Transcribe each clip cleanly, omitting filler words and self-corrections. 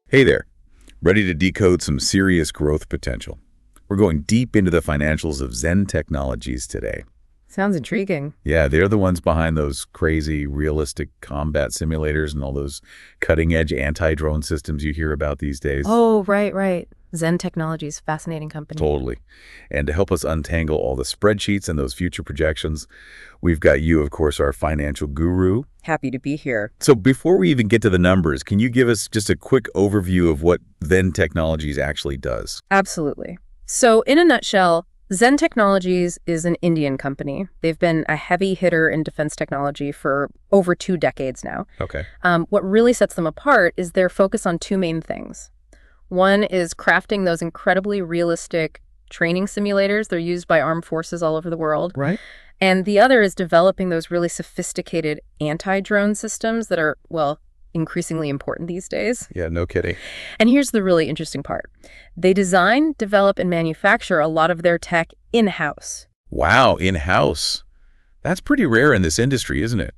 Hey there, ready to decode some serious growth potential? We're going deep into the financials of Zen Technologies today. Sounds intriguing. Yeah, they're the ones behind those crazy, realistic combat simulators and all those cutting-edge anti-drone systems you hear about these days. Oh, right. Zen Technologies, fascinating company. Totally. And to help us untangle all the spreadsheets and those future projections, we've got you, of course, our financial guru. Happy to be here. So before we even get to the numbers, can you give us just a quick overview of what Zen Technologies actually does? Absolutely. So in a nutshell, Zen Technologies is an Indian company. They've been a heavy hitter in defense technology for over 2 decades now. Okay. What really sets them apart is their focus on 2 main things. One is crafting those incredibly realistic training simulators. They're used by armed forces all over the world. Right. And the other is developing those really sophisticated anti-drone systems that are, well, increasingly important these days. Yeah, no kidding. And here's the really interesting part. They design, develop, and manufacture a lot of their tech in-house. Wow, in-house. That's pretty rare in this industry, isn't it?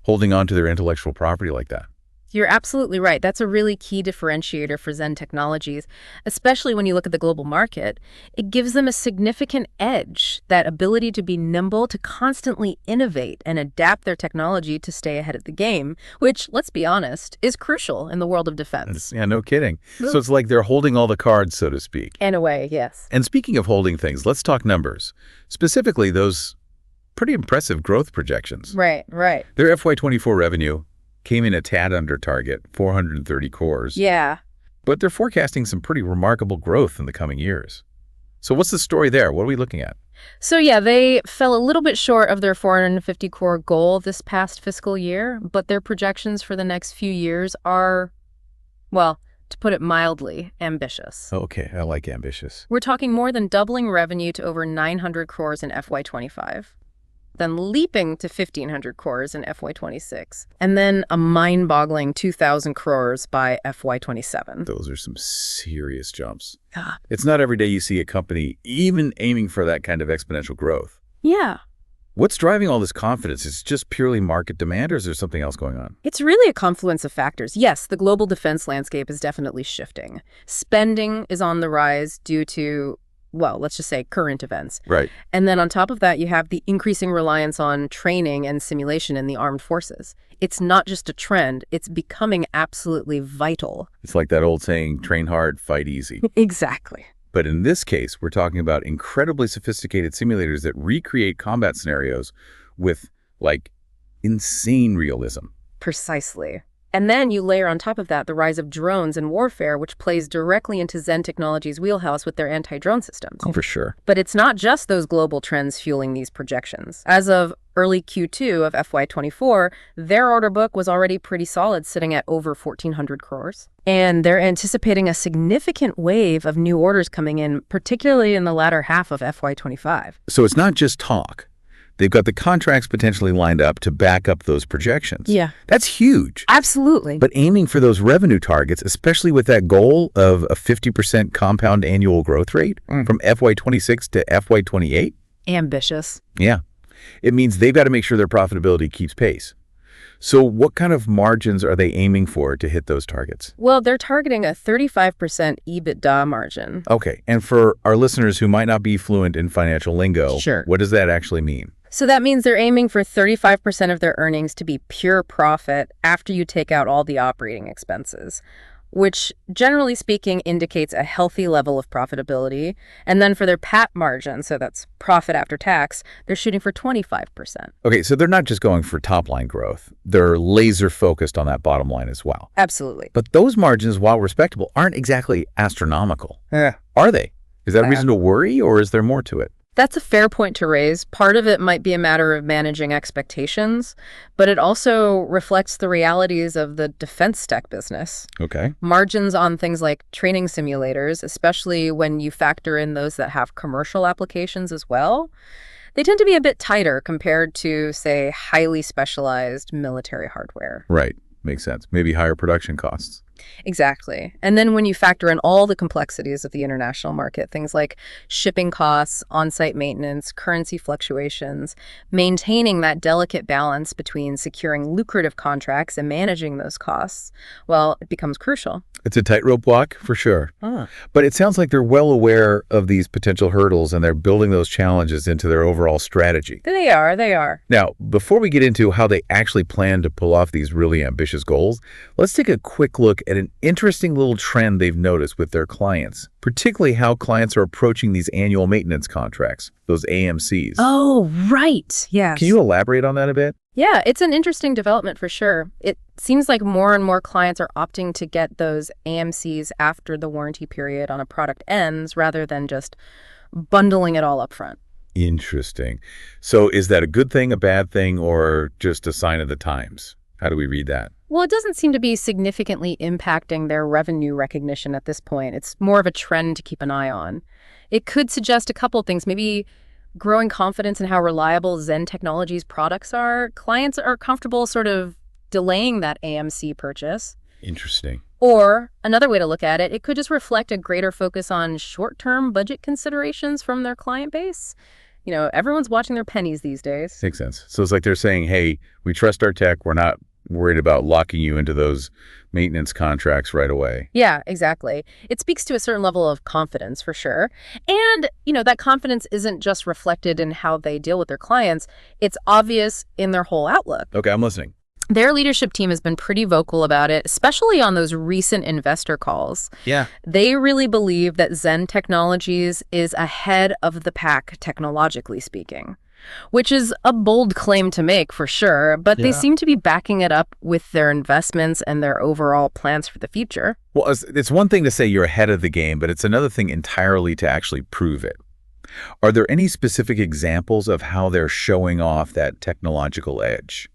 Holding on to their intellectual property like that. You're absolutely right. That's a really key differentiator for Zen Technologies, especially when you look at the global market. It gives them a significant edge, that ability to be nimble, to constantly innovate and adapt their technology to stay ahead of the game, which, let's be honest, is crucial in the world of defense. Yeah, no kidding. So it's like they're holding all the cards, so to speak. In a way, yes. And speaking of holding things, let's talk numbers. Specifically, those pretty impressive growth projections. Right. Their FY24 revenue came in a tad under target, 430 cores. Yeah. But they're forecasting some pretty remarkable growth in the coming years. So what's the story there? What are we looking at? So yeah, they fell a little bit short of their 450 core goal this past fiscal year, but their projections for the next few years are, well, to put it mildly, ambitious. Okay, I like ambitious. We're talking more than doubling revenue to over 900 crores in FY25. Then leaping to 1,500 crores in FY26, and then a mind-boggling 2,000 crores by FY27. Those are some serious jumps. Ah. It's not every day you see a company even aiming for that kind of exponential growth. Yeah. What's driving all this confidence? Is it just purely market demand, or is there something else going on? It's really a confluence of factors. Yes, the global defense landscape is definitely shifting. Spending is on the rise due to, well, let's just say current events. Right. And then on top of that, you have the increasing reliance on training and simulation in the armed forces. It's not just a trend, it's becoming absolutely vital. It's like that old saying, train hard, fight easy. Exactly. But in this case, we're talking about incredibly sophisticated simulators that recreate combat scenarios with, like, insane realism. Precisely. And then you layer on top of that the rise of drones and warfare, which plays directly into Zen Technologies' wheelhouse with their anti-drone systems. Oh, for sure. But it's not just those global trends fueling these projections. As of early Q2 of FY24, their order book was already pretty solid, sitting at over 1,400 crores. And they're anticipating a significant wave of new orders coming in, particularly in the latter half of FY25. So it's not just talk. They've got the contracts potentially lined up to back up those projections. Yeah. That's huge. Absolutely. But aiming for those revenue targets, especially with that goal of a 50% compound annual growth rate from FY26 to FY28? Ambitious. Yeah. It means they've got to make sure their profitability keeps pace. So what kind of margins are they aiming for to hit those targets? Well, they're targeting a 35% EBITDA margin. Okay. And for our listeners who might not be fluent in financial lingo, Sure. What does that actually mean? So that means they're aiming for 35% of their earnings to be pure profit after you take out all the operating expenses, which generally speaking indicates a healthy level of profitability. And then for their PAT margin, so that's profit after tax, they're shooting for 25%. Okay, so they're not just going for top-line growth. They're laser-focused on that bottom line as well. Absolutely. But those margins, while respectable, aren't exactly astronomical. Are they? Is that a reason to worry, or is there more to it? That's a fair point to raise. Part of it might be a matter of managing expectations, but it also reflects the realities of the defense tech business. Okay. Margins on things like training simulators, especially when you factor in those that have commercial applications as well, they tend to be a bit tighter compared to, say, highly specialized military hardware. Right. Makes sense. Maybe higher production costs. Exactly. And then when you factor in all the complexities of the international market, things like shipping costs, on-site maintenance, currency fluctuations, maintaining that delicate balance between securing lucrative contracts and managing those costs, well, it becomes crucial. It's a tightrope walk for sure. Huh. But it sounds like they're well aware of these potential hurdles and they're building those challenges into their overall strategy. They are, they are. Now, before we get into how they actually plan to pull off these really ambitious goals, let's take a quick look at an interesting little trend they've noticed with their clients, particularly how clients are approaching these annual maintenance contracts, those AMCs. Oh, right. Yes. Can you elaborate on that a bit? Yeah, it's an interesting development for sure. It seems like more and more clients are opting to get those AMCs after the warranty period on a product ends rather than just bundling it all up front. Interesting. So is that a good thing, a bad thing, or just a sign of the times? How do we read that? Well, it doesn't seem to be significantly impacting their revenue recognition at this point. It's more of a trend to keep an eye on. It could suggest a couple things, maybe growing confidence in how reliable Zen Technologies products are. Clients are comfortable sort of delaying that AMC purchase. Interesting. Or another way to look at it, it could just reflect a greater focus on short-term budget considerations from their client base. You know, everyone's watching their pennies these days. Makes sense. So it's like they're saying, hey, we trust our tech. We're not worried about locking you into those maintenance contracts right away. Yeah, exactly. It speaks to a certain level of confidence for sure. And, you know, that confidence isn't just reflected in how they deal with their clients. It's obvious in their whole outlook. Okay, I'm listening. Their leadership team has been pretty vocal about it, especially on those recent investor calls. Yeah. They really believe that Zen Technologies is ahead of the pack, technologically speaking, which is a bold claim to make for sure, but they seem to be backing it up with their investments and their overall plans for the future. Well, it's one thing to say you're ahead of the game, but it's another thing entirely to actually prove it. Are there any specific examples of how they're showing off that technological edge?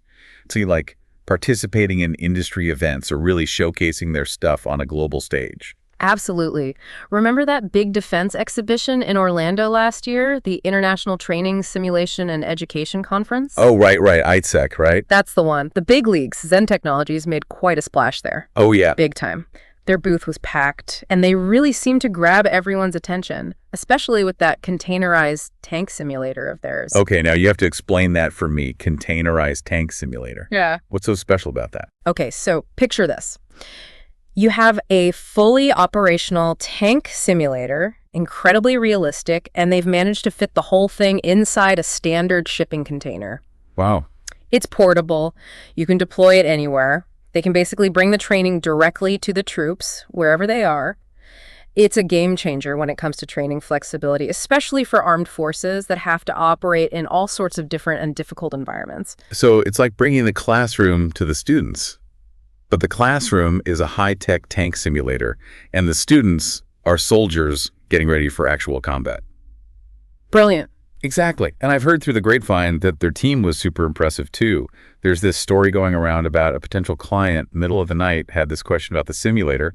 So you like participating in industry events or really showcasing their stuff on a global stage? Absolutely. Remember that big defense exhibition in Orlando last year, the International Training, Simulation, and Education Conference? Oh, right. ITSEC, right? That's the one. The big leagues, Zen Technologies, made quite a splash there. Oh, yeah. Big time. Their booth was packed, and they really seemed to grab everyone's attention, especially with that containerized tank simulator of theirs. Okay, now you have to explain that for me. Containerized tank simulator. Yeah. What's so special about that? Okay, so picture this. You have a fully operational tank simulator, incredibly realistic, and they've managed to fit the whole thing inside a standard shipping container. Wow. It's portable. You can deploy it anywhere. They can basically bring the training directly to the troops, wherever they are. It's a game changer when it comes to training flexibility, especially for armed forces that have to operate in all sorts of different and difficult environments. So it's like bringing the classroom to the students. But the classroom is a high-tech tank simulator, and the students are soldiers getting ready for actual combat. Brilliant. Exactly. And I've heard through the grapevine that their team was super impressive too. There's this story going around about a potential client, middle of the night, had this question about the simulator.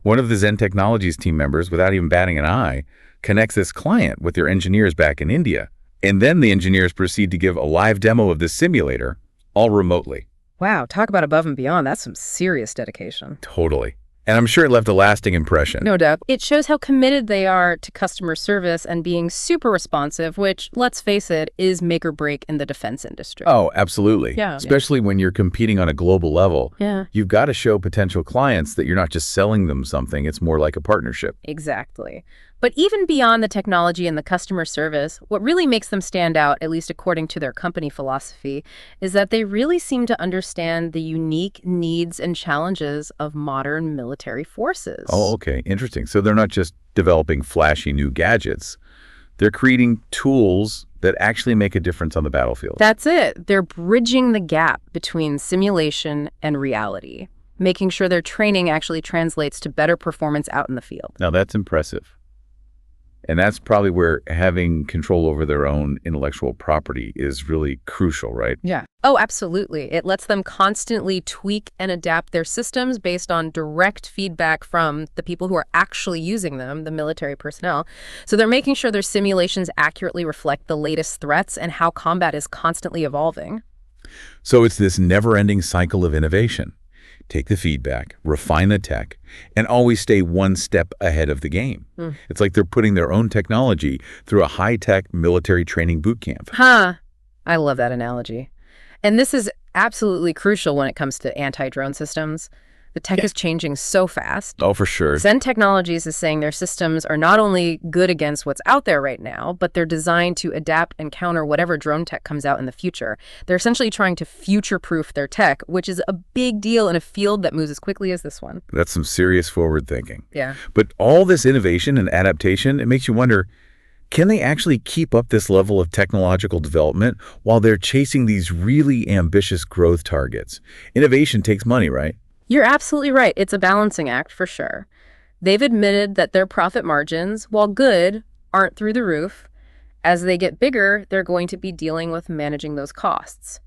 One of the Zen Technologies team members, without even batting an eye, connects this client with their engineers back in India. And then the engineers proceed to give a live demo of the simulator, all remotely. Wow, talk about above and beyond. That's some serious dedication. Totally. And I'm sure it left a lasting impression. No doubt. It shows how committed they are to customer service and being super responsive, which, let's face it, is make or break in the defense industry. Oh, absolutely. Yeah. Especially when you're competing on a global level. Yeah. You've got to show potential clients that you're not just selling them something. It's more like a partnership. Exactly. But even beyond the technology and the customer service, what really makes them stand out, at least according to their company philosophy, is that they really seem to understand the unique needs and challenges of modern military forces. Oh, okay. Interesting. So they're not just developing flashy new gadgets. They're creating tools that actually make a difference on the battlefield. That's it. They're bridging the gap between simulation and reality, making sure their training actually translates to better performance out in the field. Now, that's impressive. And that's probably where having control over their own intellectual property is really crucial, right? Yeah. Oh, absolutely. It lets them constantly tweak and adapt their systems based on direct feedback from the people who are actually using them, the military personnel. So they're making sure their simulations accurately reflect the latest threats and how combat is constantly evolving. So it's this never-ending cycle of innovation. Take the feedback, refine the tech, and always stay one step ahead of the game. It's like they're putting their own technology through a high-tech military training boot camp. Huh. I love that analogy. And this is absolutely crucial when it comes to anti-drone systems. The tech is changing so fast. Oh, for sure. Zen Technologies is saying their systems are not only good against what's out there right now, but they're designed to adapt and counter whatever drone tech comes out in the future. They're essentially trying to future-proof their tech, which is a big deal in a field that moves as quickly as this one. That's some serious forward thinking. Yeah. But all this innovation and adaptation, it makes you wonder, can they actually keep up this level of technological development while they're chasing these really ambitious growth targets? Innovation takes money, right? You're absolutely right. It's a balancing act for sure. They've admitted that their profit margins, while good, aren't through the roof. As they get bigger, they're going to be dealing with managing those costs,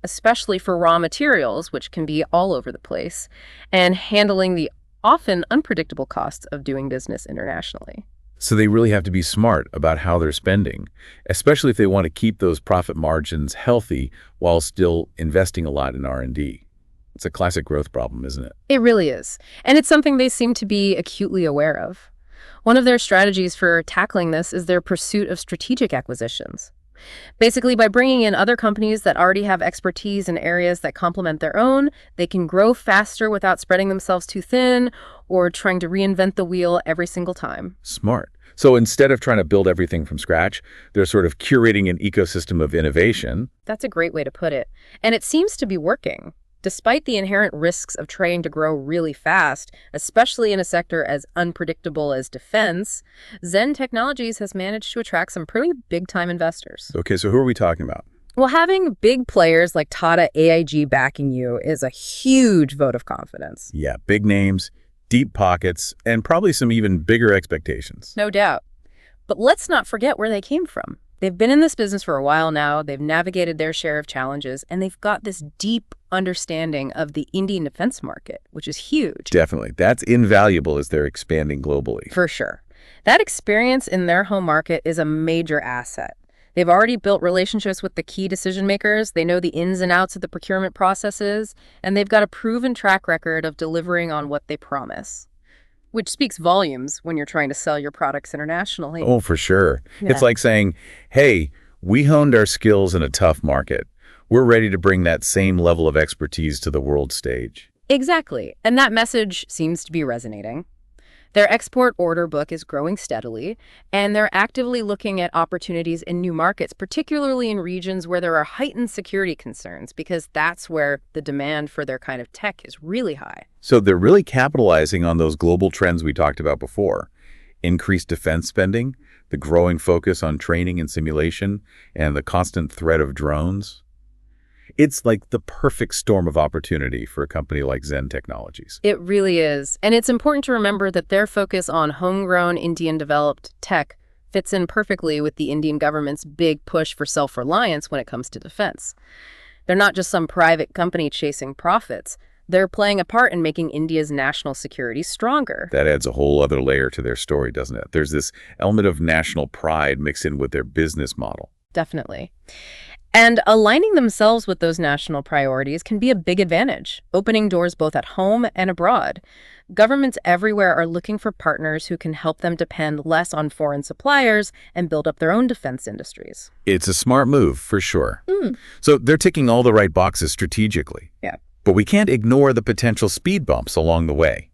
especially for raw materials, which can be all over the place, and handling the often unpredictable costs of doing business internationally. So they really have to be smart about how they're spending, especially if they want to keep those profit margins healthy while still investing a lot in R&D. It's a classic growth problem, isn't it? It really is. And it's something they seem to be acutely aware of. One of their strategies for tackling this is their pursuit of strategic acquisitions. Basically, by bringing in other companies that already have expertise in areas that complement their own, they can grow faster without spreading themselves too thin or trying to reinvent the wheel every single time. Smart. So instead of trying to build everything from scratch, they're sort of curating an ecosystem of innovation. That's a great way to put it. And it seems to be working. Despite the inherent risks of trying to grow really fast, especially in a sector as unpredictable as defense, Zen Technologies has managed to attract some pretty big-time investors. Okay, so who are we talking about? Well, having big players like Tata AIG backing you is a huge vote of confidence. Yeah, big names, deep pockets, and probably some even bigger expectations. No doubt. But let's not forget where they came from. They've been in this business for a while now, they've navigated their share of challenges, and they've got this deep understanding of the Indian defense market, which is huge. Definitely. That's invaluable as they're expanding globally. For sure. That experience in their home market is a major asset. They've already built relationships with the key decision makers, they know the ins and outs of the procurement processes, and they've got a proven track record of delivering on what they promise. Which speaks volumes when you're trying to sell your products internationally. Oh, for sure. Yeah. It's like saying, hey, we honed our skills in a tough market. We're ready to bring that same level of expertise to the world stage. Exactly. And that message seems to be resonating. Their export order book is growing steadily, and they're actively looking at opportunities in new markets, particularly in regions where there are heightened security concerns, because that's where the demand for their kind of tech is really high. So they're really capitalizing on those global trends we talked about before. Increased defense spending, the growing focus on training and simulation, and the constant threat of drones. It's like the perfect storm of opportunity for a company like Zen Technologies. It really is. And it's important to remember that their focus on homegrown Indian-developed tech fits in perfectly with the Indian government's big push for self-reliance when it comes to defense. They're not just some private company chasing profits. They're playing a part in making India's national security stronger. That adds a whole other layer to their story, doesn't it? There's this element of national pride mixed in with their business model. Definitely. And aligning themselves with those national priorities can be a big advantage, opening doors both at home and abroad. Governments everywhere are looking for partners who can help them depend less on foreign suppliers and build up their own defense industries. It's a smart move, for sure. So they're ticking all the right boxes strategically. Yeah. But we can't ignore the potential speed bumps along the way.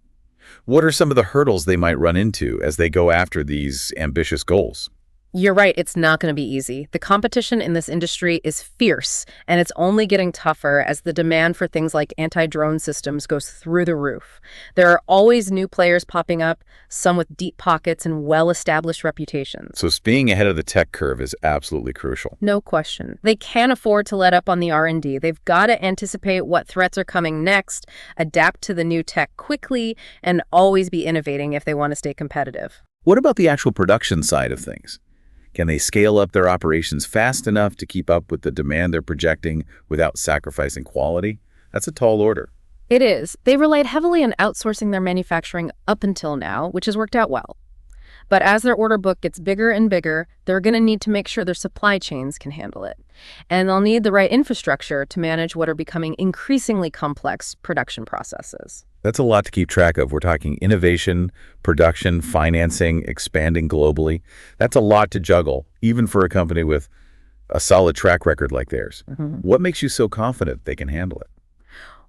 What are some of the hurdles they might run into as they go after these ambitious goals? You're right, it's not going to be easy. The competition in this industry is fierce, and it's only getting tougher as the demand for things like anti-drone systems goes through the roof. There are always new players popping up, some with deep pockets and well-established reputations. So staying ahead of the tech curve is absolutely crucial. No question. They can't afford to let up on the R&D. They've got to anticipate what threats are coming next, adapt to the new tech quickly, and always be innovating if they want to stay competitive. What about the actual production side of things? Can they scale up their operations fast enough to keep up with the demand they're projecting without sacrificing quality? That's a tall order. It is. They relied heavily on outsourcing their manufacturing up until now, which has worked out well. But as their order book gets bigger and bigger, they're going to need to make sure their supply chains can handle it. And they'll need the right infrastructure to manage what are becoming increasingly complex production processes. That's a lot to keep track of. We're talking innovation, production, financing, expanding globally. That's a lot to juggle, even for a company with a solid track record like theirs. What makes you so confident they can handle it?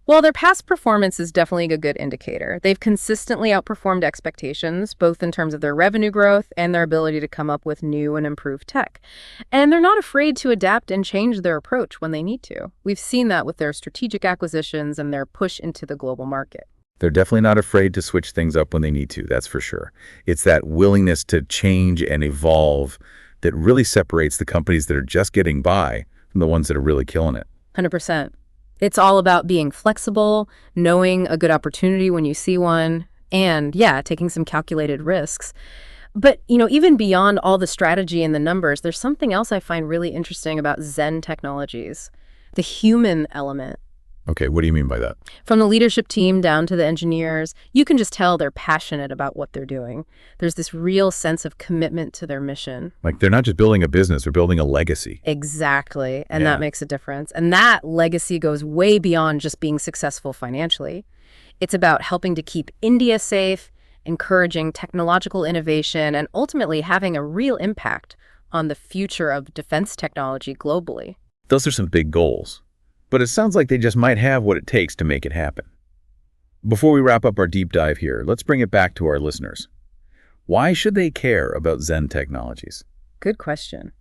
Well, their past performance is definitely a good indicator. They've consistently outperformed expectations, both in terms of their revenue growth and their ability to come up with new and improved tech. And they're not afraid to adapt and change their approach when they need to. We've seen that with their strategic acquisitions and their push into the global market. They're definitely not afraid to switch things up when they need to, that's for sure. It's that willingness to change and evolve that really separates the companies that are just getting by from the ones that are really killing it. 100%. It's all about being flexible, knowing a good opportunity when you see one, and yeah, taking some calculated risks. But, even beyond all the strategy and the numbers, there's something else I find really interesting about Zen Technologies, the human element. Okay, what do you mean by that? From the leadership team down to the engineers, you can just tell they're passionate about what they're doing. There's this real sense of commitment to their mission. Like they're not just building a business, they're building a legacy. Exactly, and Yeah. that makes a difference. And that legacy goes way beyond just being successful financially. It's about helping to keep India safe, encouraging technological innovation, and ultimately having a real impact on the future of defense technology globally. Those are some big goals. But it sounds like they just might have what it takes to make it happen. Before we wrap up our deep dive here, let's bring it back to our listeners. Why should they care about Zen Technologies? Good question.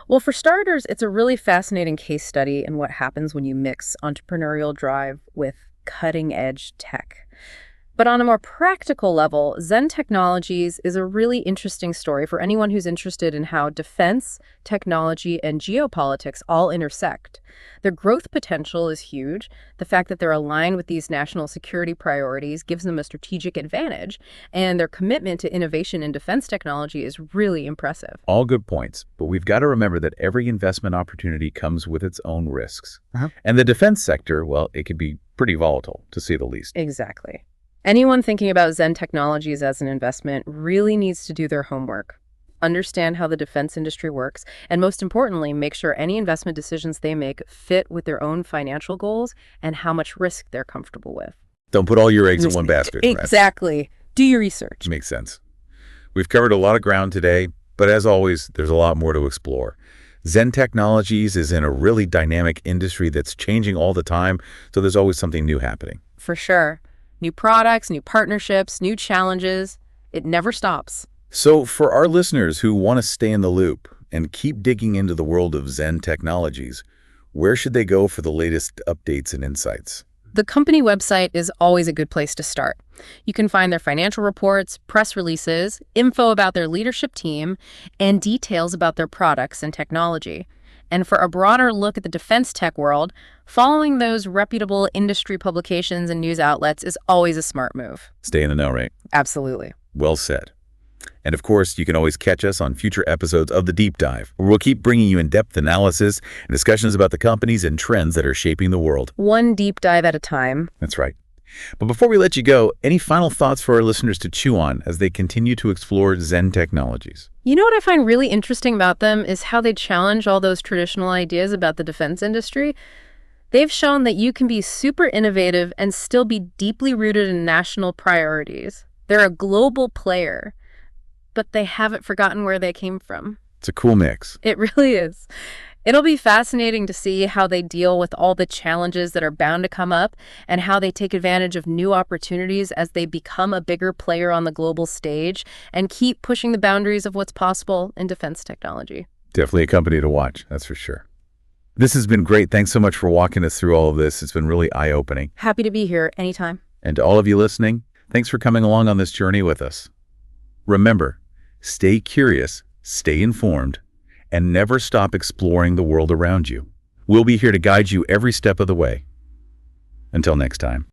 Well, for starters, it's a really fascinating case study in what happens when you mix entrepreneurial drive with cutting-edge tech. But on a more practical level, Zen Technologies is a really interesting story for anyone who's interested in how defense, technology, and geopolitics all intersect. Their growth potential is huge. The fact that they're aligned with these national security priorities gives them a strategic advantage, and their commitment to innovation in defense technology is really impressive. All good points, but we've got to remember that every investment opportunity comes with its own risks. And the defense sector, well, it can be pretty volatile, to say the least. Exactly. Anyone thinking about Zen Technologies as an investment really needs to do their homework, understand how the defense industry works, and most importantly, make sure any investment decisions they make fit with their own financial goals and how much risk they're comfortable with. Don't put all your eggs in one basket. Right? Exactly. Do your research. Makes sense. We've covered a lot of ground today, but as always, there's a lot more to explore. Zen Technologies is in a really dynamic industry that's changing all the time, so there's always something new happening. For sure. New products, new partnerships, new challenges. It never stops. So for our listeners who want to stay in the loop and keep digging into the world of Zen Technologies, where should they go for the latest updates and insights? The company website is always a good place to start. You can find their financial reports, press releases, info about their leadership team, and details about their products and technology. And for a broader look at the defense tech world, following those reputable industry publications and news outlets is always a smart move. Stay in the know, right? Absolutely. Well said. And of course, you can always catch us on future episodes of The Deep Dive, where we'll keep bringing you in-depth analysis and discussions about the companies and trends that are shaping the world. One deep dive at a time. That's right. But before we let you go, any final thoughts for our listeners to chew on as they continue to explore Zen Technologies? You know what I find really interesting about them is how they challenge all those traditional ideas about the defense industry. They've shown that you can be super innovative and still be deeply rooted in national priorities. They're a global player, but they haven't forgotten where they came from. It's a cool mix. It really is. It'll be fascinating to see how they deal with all the challenges that are bound to come up and how they take advantage of new opportunities as they become a bigger player on the global stage and keep pushing the boundaries of what's possible in defense technology. Definitely a company to watch, that's for sure. This has been great. Thanks so much for walking us through all of this. It's been really eye-opening. Happy to be here anytime. And to all of you listening, thanks for coming along on this journey with us. Remember, stay curious, stay informed, and never stop exploring the world around you. We'll be here to guide you every step of the way. Until next time.